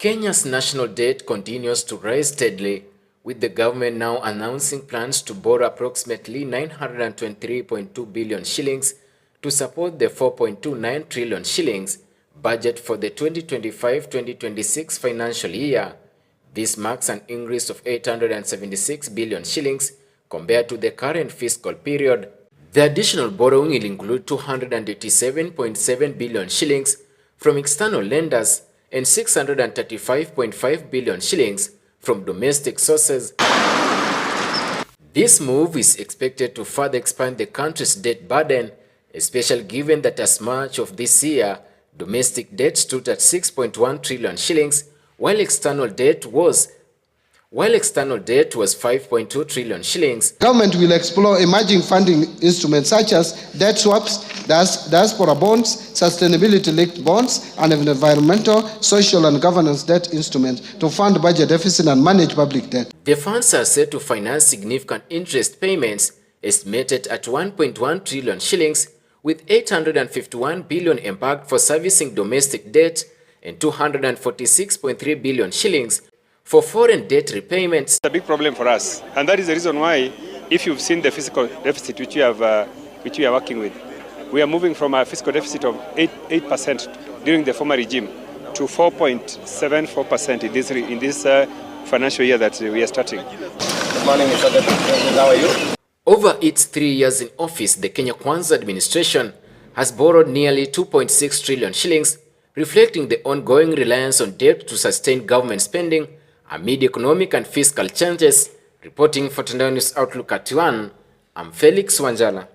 Kenya's national debt continues to rise steadily, with the government now announcing plans to borrow approximately 923.2 billion shillings to support the 4.29 trillion shillings budget for the 2025-2026 financial year. This marks an increase of 876 billion shillings compared to the current fiscal period. The additional borrowing will include 287.7 billion shillings from external lenders and 635.5 billion shillings from domestic sources. This move is expected to further expand the country's debt burden, especially given that as much of this year, domestic debt stood at 6.1 trillion shillings, while external debt was 5.2 trillion shillings. Government will explore emerging funding instruments such as debt swaps, diaspora bonds, sustainability-linked bonds, and environmental, social, and governance debt instruments to fund budget deficit and manage public debt. The funds are set to finance significant interest payments estimated at 1.1 trillion shillings, with 851 billion embarked for servicing domestic debt and 246.3 billion shillings for foreign debt repayments. It's a big problem for us, and that is the reason why, if you've seen the fiscal deficit which we are working with, we are moving from a fiscal deficit of 8% during the former regime to 4.74% in this financial year that we are starting. Good morning, Mr. Deputy. How are you? Over its 3 years in office, the Kenya Kwanza administration has borrowed nearly 2.6 trillion shillings, reflecting the ongoing reliance on debt to sustain government spending amid economic and fiscal changes. Reporting for Tanzania News Outlook at 1, I'm Felix Wanjala.